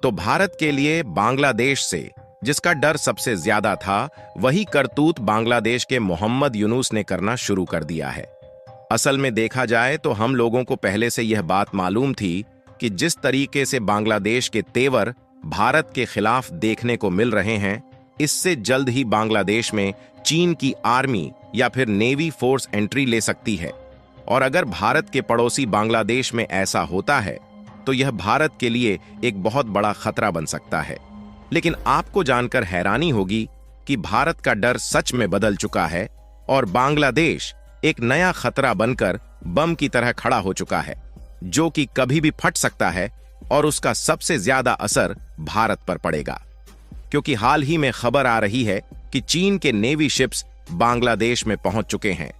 तो भारत के लिए बांग्लादेश से जिसका डर सबसे ज्यादा था, वही करतूत बांग्लादेश के मोहम्मद यूनुस ने करना शुरू कर दिया है। असल में देखा जाए तो हम लोगों को पहले से यह बात मालूम थी कि जिस तरीके से बांग्लादेश के तेवर भारत के खिलाफ देखने को मिल रहे हैं, इससे जल्द ही बांग्लादेश में चीन की आर्मी या फिर नेवी फोर्स एंट्री ले सकती है। और अगर भारत के पड़ोसी बांग्लादेश में ऐसा होता है तो यह भारत के लिए एक बहुत बड़ा खतरा बन सकता है। लेकिन आपको जानकर हैरानी होगी कि भारत का डर सच में बदल चुका है और बांग्लादेश एक नया खतरा बनकर बम की तरह खड़ा हो चुका है, जो कि कभी भी फट सकता है और उसका सबसे ज्यादा असर भारत पर पड़ेगा। क्योंकि हाल ही में खबर आ रही है कि चीन के नेवी शिप्स बांग्लादेश में पहुंच चुके हैं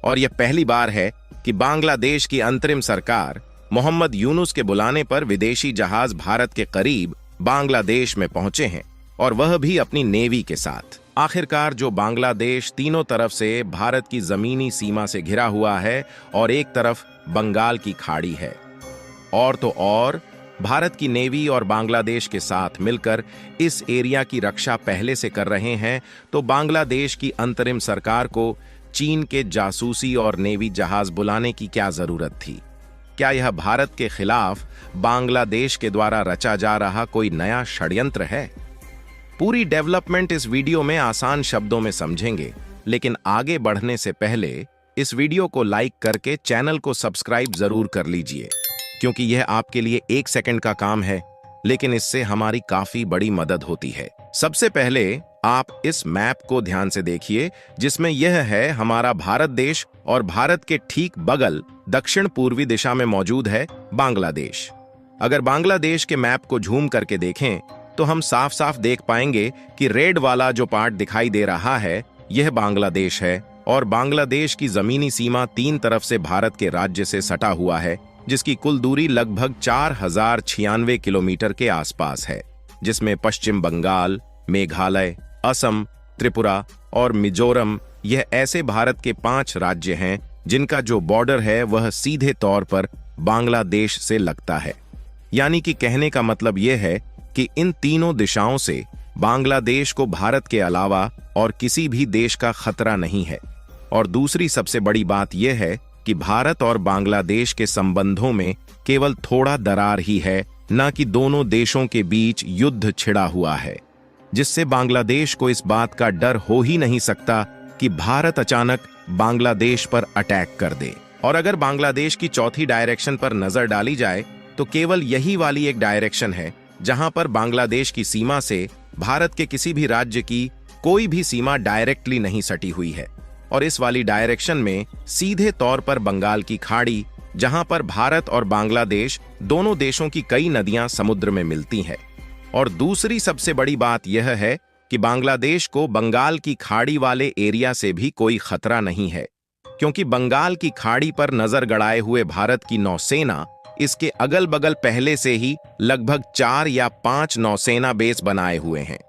और यह पहली बार है कि बांग्लादेश की अंतरिम सरकार मोहम्मद यूनुस के बुलाने पर विदेशी जहाज भारत के करीब बांग्लादेश में पहुंचे हैं, और वह भी अपनी नेवी के साथ। आखिरकार जो बांग्लादेश तीनों तरफ से भारत की जमीनी सीमा से घिरा हुआ है और एक तरफ बंगाल की खाड़ी है, और तो और भारत की नेवी और बांग्लादेश के साथ मिलकर इस एरिया की रक्षा पहले से कर रहे हैं, तो बांग्लादेश की अंतरिम सरकार को चीन के जासूसी और नेवी जहाज बुलाने की क्या जरूरत थी? क्या यह भारत के खिलाफ बांग्लादेश के द्वारा रचा जा रहा कोई नया षड्यंत्र है? पूरी डेवलपमेंट इस वीडियो में आसान शब्दों में समझेंगे, लेकिन आगे बढ़ने से पहले इस वीडियो को लाइक करके चैनल को सब्सक्राइब जरूर कर लीजिए, क्योंकि यह आपके लिए 1 सेकंड का काम है, लेकिन इससे हमारी काफी बड़ी मदद होती है। सबसे पहले आप इस मैप को ध्यान से देखिए, जिसमें यह है हमारा भारत देश और भारत के ठीक बगल दक्षिण पूर्वी दिशा में मौजूद है बांग्लादेश। अगर बांग्लादेश के मैप को झूम करके देखें तो हम साफ साफ देख पाएंगे कि रेड वाला जो पार्ट दिखाई दे रहा है, यह बांग्लादेश है, और बांग्लादेश की जमीनी सीमा 3 तरफ से भारत के राज्य से सटा हुआ है, जिसकी कुल दूरी लगभग 4096 किलोमीटर के आसपास है, जिसमें पश्चिम बंगाल, मेघालय, असम, त्रिपुरा और मिजोरम यह ऐसे भारत के 5 राज्य हैं जिनका जो बॉर्डर है वह सीधे तौर पर बांग्लादेश से लगता है। यानी कि कहने का मतलब यह है कि इन तीनों दिशाओं से बांग्लादेश को भारत के अलावा और किसी भी देश का खतरा नहीं है। और दूसरी सबसे बड़ी बात यह है कि भारत और बांग्लादेश के संबंधों में केवल थोड़ा दरार ही है, न कि दोनों देशों के बीच युद्ध छिड़ा हुआ है, जिससे बांग्लादेश को इस बात का डर हो ही नहीं सकता कि भारत अचानक बांग्लादेश पर अटैक कर दे। और अगर बांग्लादेश की चौथी डायरेक्शन पर नजर डाली जाए तो केवल यही वाली एक डायरेक्शन है जहां पर बांग्लादेश की सीमा से भारत के किसी भी राज्य की कोई भी सीमा डायरेक्टली नहीं सटी हुई है, और इस वाली डायरेक्शन में सीधे तौर पर बंगाल की खाड़ी, जहां पर भारत और बांग्लादेश दोनों देशों की कई नदियां समुद्र में मिलती हैं। और दूसरी सबसे बड़ी बात यह है कि बांग्लादेश को बंगाल की खाड़ी वाले एरिया से भी कोई खतरा नहीं है, क्योंकि बंगाल की खाड़ी पर नजर गड़ाए हुए भारत की नौसेना इसके अगल बगल पहले से ही लगभग 4 या 5 नौसेना बेस बनाए हुए हैं।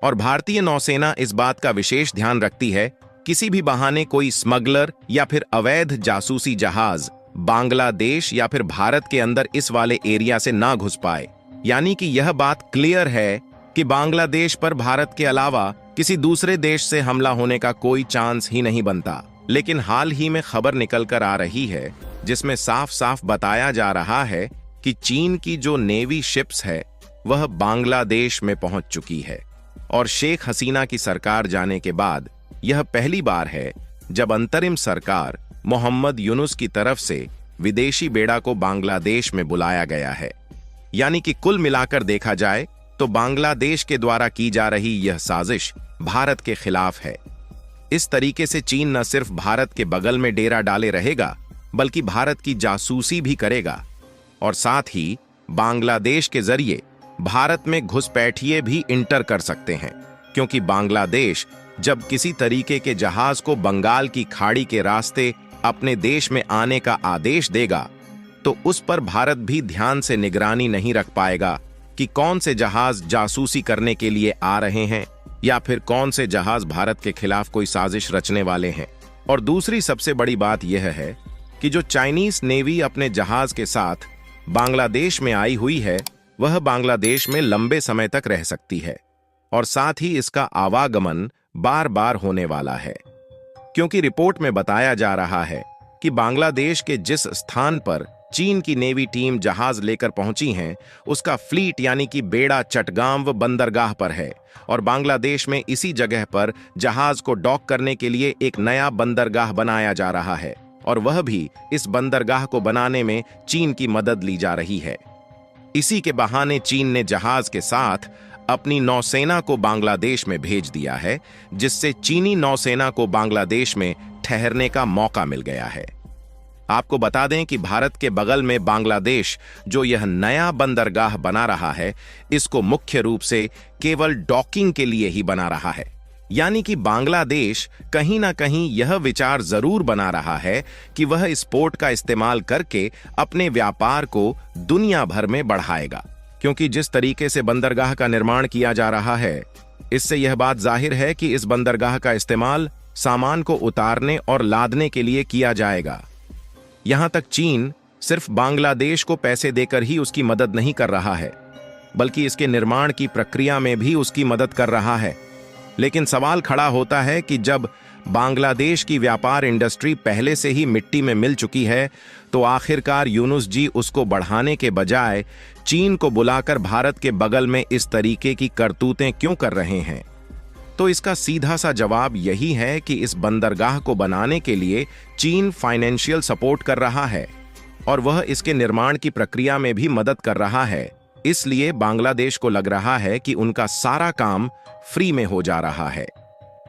और भारतीय नौसेना इस बात का विशेष ध्यान रखती है किसी भी बहाने कोई स्मगलर या फिर अवैध जासूसी जहाज बांग्लादेश या फिर भारत के अंदर इस वाले एरिया से ना घुस पाए। यानी कि यह बात क्लियर है कि बांग्लादेश पर भारत के अलावा किसी दूसरे देश से हमला होने का कोई चांस ही नहीं बनता। लेकिन हाल ही में खबर निकल कर आ रही है जिसमें साफ साफ बताया जा रहा है कि चीन की जो नेवी शिप्स है वह बांग्लादेश में पहुंच चुकी है। और शेख हसीना की सरकार जाने के बाद यह पहली बार है जब अंतरिम सरकार मोहम्मद यूनुस की तरफ से विदेशी बेड़ा को बांग्लादेश में बुलाया गया है। यानी कि कुल मिलाकर देखा जाए तो बांग्लादेश के द्वारा की जा रही यह साजिश भारत के खिलाफ है। इस तरीके से चीन न सिर्फ भारत के बगल में डेरा डाले रहेगा, बल्कि भारत की जासूसी भी करेगा, और साथ ही बांग्लादेश के जरिए भारत में घुसपैठिए भी इंटर कर सकते हैं, क्योंकि बांग्लादेश जब किसी तरीके के जहाज को बंगाल की खाड़ी के रास्ते अपने देश में आने का आदेश देगा तो उस पर भारत भी ध्यान से निगरानी नहीं रख पाएगा कि कौन से जहाज जासूसी करने के लिए आ रहे हैं या फिर कौन से जहाज भारत के खिलाफ कोई साजिश रचने वाले हैं। और दूसरी सबसे बड़ी बात यह है कि जो चाइनीज नेवी अपने जहाज के साथ बांग्लादेश में आई हुई है, वह बांग्लादेश में लंबे समय तक रह सकती है और साथ ही इसका आवागमन बार बार होने वाला है, क्योंकि रिपोर्ट में बताया जा रहा है कि बांग्लादेश के जिस स्थान पर चीन की नेवी टीम जहाज लेकर पहुंची हैं, उसका फ्लीट यानी कि बेड़ा चटगांव बंदरगाह पर है और बांग्लादेश में इसी जगह पर जहाज को डॉक करने के लिए एक नया बंदरगाह बनाया जा रहा है और वह भी इस बंदरगाह को बनाने में चीन की मदद ली जा रही है। इसी के बहाने चीन ने जहाज के साथ अपनी नौसेना को बांग्लादेश में भेज दिया है, जिससे चीनी नौसेना को बांग्लादेश में ठहरने का मौका मिल गया है। आपको बता दें कि भारत के बगल में बांग्लादेश जो यह नया बंदरगाह बना रहा है, इसको मुख्य रूप से केवल डॉकिंग के लिए ही बना रहा है। यानी कि बांग्लादेश कहीं ना कहीं यह विचार जरूर बना रहा है कि वह इस पोर्ट का इस्तेमाल करके अपने व्यापार को दुनिया भर में बढ़ाएगा, क्योंकि जिस तरीके से बंदरगाह का निर्माण किया जा रहा है, इससे यह बात जाहिर है कि इस बंदरगाह का इस्तेमाल सामान को उतारने और लादने के लिए किया जाएगा। यहां तक चीन सिर्फ बांग्लादेश को पैसे देकर ही उसकी मदद नहीं कर रहा है, बल्कि इसके निर्माण की प्रक्रिया में भी उसकी मदद कर रहा है। लेकिन सवाल खड़ा होता है कि जब बांग्लादेश की व्यापार इंडस्ट्री पहले से ही मिट्टी में मिल चुकी है, तो आखिरकार यूनुस जी उसको बढ़ाने के बजाय चीन को बुलाकर भारत के बगल में इस तरीके की करतूतें क्यों कर रहे हैं? तो इसका सीधा सा जवाब यही है कि इस बंदरगाह को बनाने के लिए चीन फाइनेंशियल सपोर्ट कर रहा है और वह इसके निर्माण की प्रक्रिया में भी मदद कर रहा है। इसलिए बांग्लादेश को लग रहा है कि उनका सारा काम फ्री में हो जा रहा है,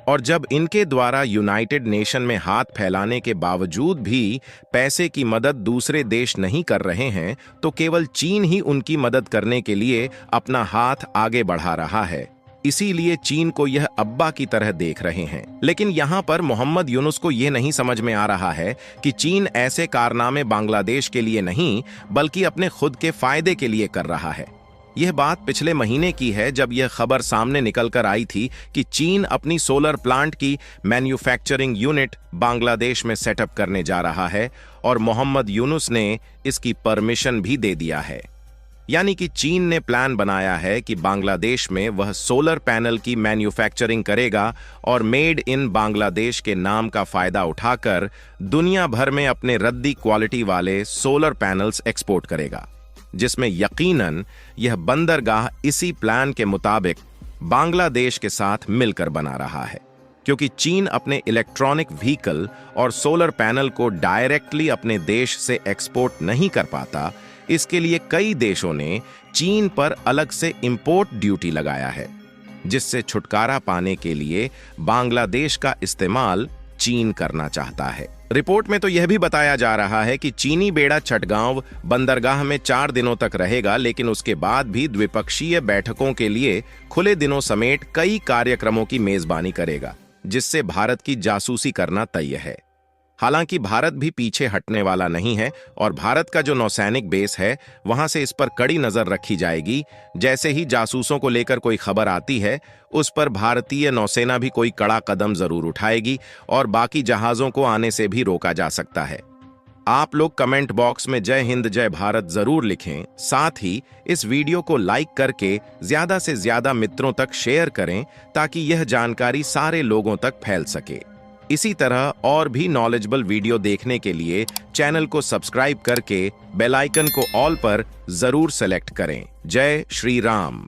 और जब इनके द्वारा यूनाइटेड नेशन में हाथ फैलाने के बावजूद भी पैसे की मदद दूसरे देश नहीं कर रहे हैं, तो केवल चीन ही उनकी मदद करने के लिए अपना हाथ आगे बढ़ा रहा है। इसीलिए चीन को यह अब्बा की तरह देख रहे हैं। लेकिन यहाँ पर मोहम्मद यूनुस को यह नहीं समझ में आ रहा है कि चीन ऐसे कारनामे बांग्लादेश के लिए नहीं, बल्कि अपने खुद के फायदे के लिए कर रहा है। यह बात पिछले महीने की है, जब यह खबर सामने निकलकर आई थी कि चीन अपनी सोलर प्लांट की मैन्युफैक्चरिंग यूनिट बांग्लादेश में सेटअप करने जा रहा है और मोहम्मद यूनुस ने इसकी परमिशन भी दे दिया है। यानी कि चीन ने प्लान बनाया है कि बांग्लादेश में वह सोलर पैनल की मैन्युफैक्चरिंग करेगा और मेड इन बांग्लादेश के नाम का फायदा उठाकर दुनिया भर में अपने रद्दी क्वालिटी वाले सोलर पैनल्स एक्सपोर्ट करेगा, जिसमें यकीनन यह बंदरगाह इसी प्लान के मुताबिक बांग्लादेश के साथ मिलकर बना रहा है, क्योंकि चीन अपने इलेक्ट्रॉनिक व्हीकल और सोलर पैनल को डायरेक्टली अपने देश से एक्सपोर्ट नहीं कर पाता। इसके लिए कई देशों ने चीन पर अलग से इंपोर्ट ड्यूटी लगाया है, जिससे छुटकारा पाने के लिए बांग्लादेश का इस्तेमाल चीन करना चाहता है। रिपोर्ट में तो यह भी बताया जा रहा है कि चीनी बेड़ा चटगांव बंदरगाह में 4 दिनों तक रहेगा, लेकिन उसके बाद भी द्विपक्षीय बैठकों के लिए खुले दिनों समेत कई कार्यक्रमों की मेजबानी करेगा, जिससे भारत की जासूसी करना तय है। हालांकि भारत भी पीछे हटने वाला नहीं है और भारत का जो नौसैनिक बेस है, वहां से इस पर कड़ी नजर रखी जाएगी। जैसे ही जासूसों को लेकर कोई खबर आती है, उस पर भारतीय नौसेना भी कोई कड़ा कदम जरूर उठाएगी और बाकी जहाजों को आने से भी रोका जा सकता है। आप लोग कमेंट बॉक्स में जय हिंद जय भारत जरूर लिखें। साथ ही इस वीडियो को लाइक करके ज्यादा से ज्यादा मित्रों तक शेयर करें, ताकि यह जानकारी सारे लोगों तक फैल सके। इसी तरह और भी नॉलेजेबल वीडियो देखने के लिए चैनल को सब्सक्राइब करके बेल आइकन को ऑल पर जरूर सेलेक्ट करें। जय श्री राम।